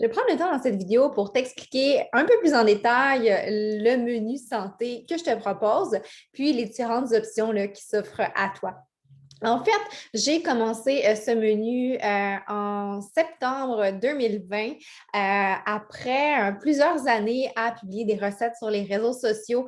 Je vais prendre le temps dans cette vidéo pour t'expliquer un peu plus en détail le menu santé que je te propose, puis les différentes options là, qui s'offrent à toi. En fait, j'ai commencé ce menu en septembre 2020 après plusieurs années à publier des recettes sur les réseaux sociaux.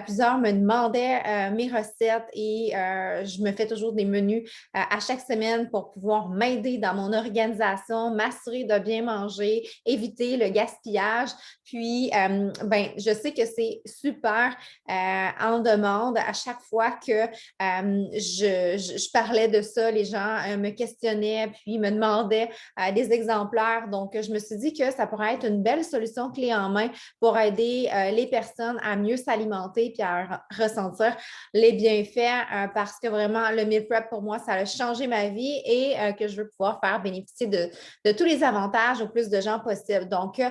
Plusieurs me demandaient mes recettes et je me fais toujours des menus à chaque semaine pour pouvoir m'aider dans mon organisation, m'assurer de bien manger, éviter le gaspillage. Puis, je sais que c'est super en demande à chaque fois que je parlais de ça, les gens me questionnaient, puis me demandaient des exemplaires. Donc, je me suis dit que ça pourrait être une belle solution clé en main pour aider les personnes à mieux s'alimenter puis à ressentir les bienfaits parce que vraiment, le meal prep, pour moi, ça a changé ma vie et que je veux pouvoir faire bénéficier de tous les avantages au plus de gens possible. Donc,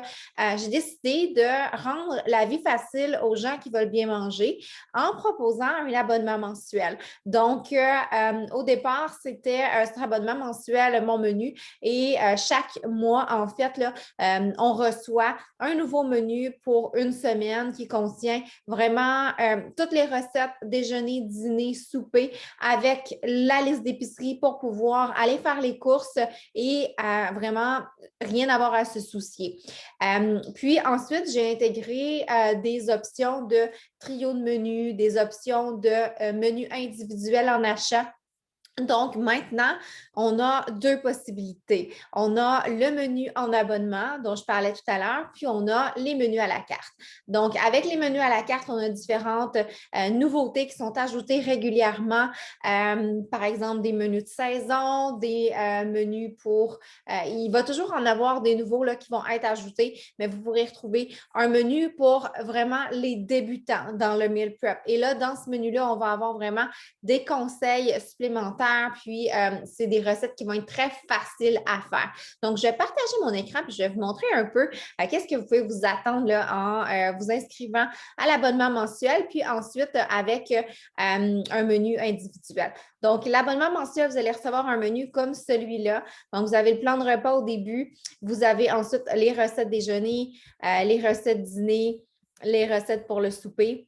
j'ai décidé de rendre la vie facile aux gens qui veulent bien manger en proposant un abonnement mensuel. Donc, au départ, c'était un abonnement mensuel, mon menu, et chaque mois, en fait, là, on reçoit un nouveau menu pour une semaine qui contient vraiment toutes les recettes, déjeuner, dîner, souper, avec la liste d'épicerie pour pouvoir aller faire les courses et vraiment rien avoir à se soucier. Puis ensuite, j'ai intégré des options de trio de menus, des options de menus individuels en achat. Donc, maintenant, on a deux possibilités. On a le menu en abonnement dont je parlais tout à l'heure, puis on a les menus à la carte. Donc, avec les menus à la carte, on a différentes nouveautés qui sont ajoutées régulièrement. Par exemple, des menus de saison, des menus pour... il va toujours en avoir des nouveaux là, qui vont être ajoutés, mais vous pourrez retrouver un menu pour vraiment les débutants dans le meal prep. Et là, dans ce menu-là, on va avoir vraiment des conseils supplémentaires. Puis, c'est des recettes qui vont être très faciles à faire. Donc, je vais partager mon écran puis je vais vous montrer un peu qu'est-ce que vous pouvez vous attendre là, en vous inscrivant à l'abonnement mensuel, puis ensuite avec un menu individuel. Donc, l'abonnement mensuel, vous allez recevoir un menu comme celui-là. Donc, vous avez le plan de repas au début. Vous avez ensuite les recettes déjeuner, les recettes dîner, les recettes pour le souper.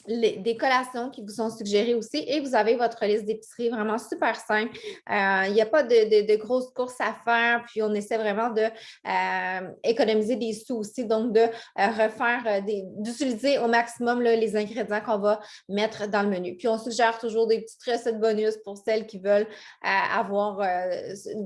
Des collations qui vous sont suggérées aussi et vous avez votre liste d'épicerie vraiment super simple. Il n'y a pas de grosses courses à faire, puis on essaie vraiment de économiser des sous aussi, donc de d'utiliser au maximum là, les ingrédients qu'on va mettre dans le menu. Puis on suggère toujours des petites recettes bonus pour celles qui veulent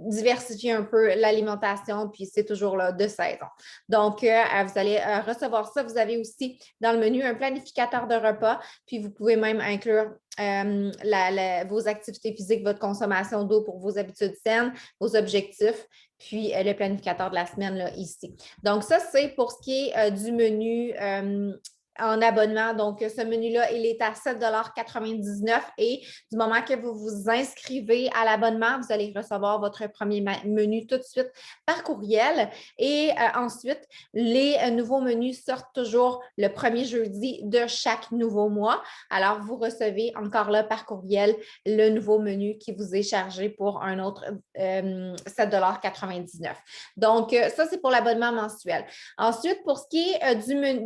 diversifier un peu l'alimentation, puis c'est toujours là, de saison. Donc, vous allez recevoir ça. Vous avez aussi dans le menu un planificateur de repas. Puis, vous pouvez même inclure vos activités physiques, votre consommation d'eau pour vos habitudes saines, vos objectifs, puis le planificateur de la semaine là, ici. Donc, ça, c'est pour ce qui est du menu en abonnement. Donc, ce menu-là, il est à 7,99 $ et du moment que vous vous inscrivez à l'abonnement, vous allez recevoir votre premier menu tout de suite par courriel. Et ensuite, les nouveaux menus sortent toujours le premier jeudi de chaque nouveau mois. Alors, vous recevez encore là par courriel le nouveau menu qui vous est chargé pour un autre 7,99 $. Donc, ça, c'est pour l'abonnement mensuel. Ensuite, pour ce qui est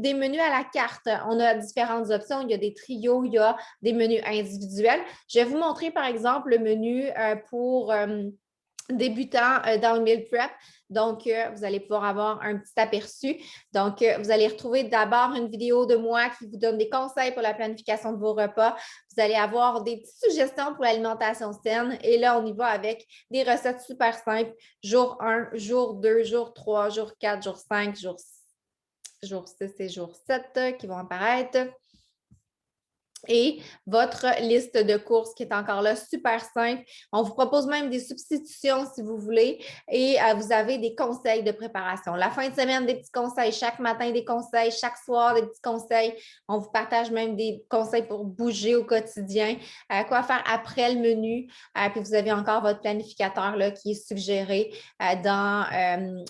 des menus à la carte, on a différentes options. Il y a des trios, il y a des menus individuels. Je vais vous montrer, par exemple, le menu pour débutants dans le meal prep. Donc, vous allez pouvoir avoir un petit aperçu. Donc, vous allez retrouver d'abord une vidéo de moi qui vous donne des conseils pour la planification de vos repas. Vous allez avoir des petites suggestions pour l'alimentation saine. Et là, on y va avec des recettes super simples. Jour 1, jour 2, jour 3, jour 4, jour 5, jour 6 et jour 7 qui vont apparaître. Et votre liste de courses qui est encore là, super simple. On vous propose même des substitutions si vous voulez et vous avez des conseils de préparation. La fin de semaine, des petits conseils. Chaque matin, des conseils. Chaque soir, des petits conseils. On vous partage même des conseils pour bouger au quotidien. Quoi faire après le menu. Puis vous avez encore votre planificateur là, qui est suggéré dans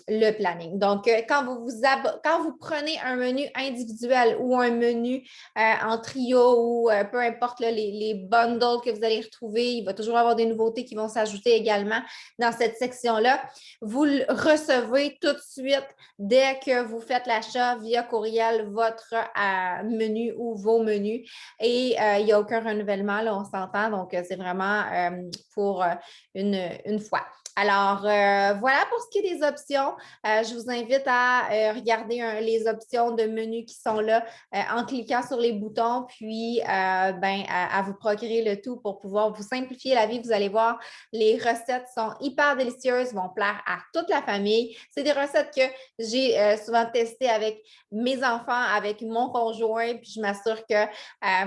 le planning. Donc, quand vous prenez un menu individuel ou un menu en trio ou ou peu importe là, les bundles que vous allez retrouver, il va toujours avoir des nouveautés qui vont s'ajouter également dans cette section-là. Vous le recevez tout de suite dès que vous faites l'achat via courriel, votre menu ou vos menus. Et il n'y a aucun renouvellement, là, on s'entend. Donc, c'est vraiment pour une fois. Alors, voilà pour ce qui est des options. Je vous invite à regarder les options de menu qui sont là en cliquant sur les boutons, puis à vous procurer le tout pour pouvoir vous simplifier la vie. Vous allez voir, les recettes sont hyper délicieuses, vont plaire à toute la famille. C'est des recettes que j'ai souvent testées avec mes enfants, avec mon conjoint, puis je m'assure que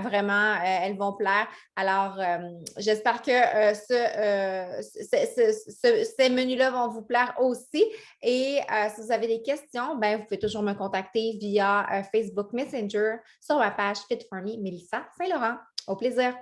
vraiment, elles vont plaire. Alors, j'espère que ces menus-là vont vous plaire aussi. Et si vous avez des questions, ben, vous pouvez toujours me contacter via Facebook Messenger sur ma page Fit for Me, Mélissa Saint-Laurent. Au plaisir!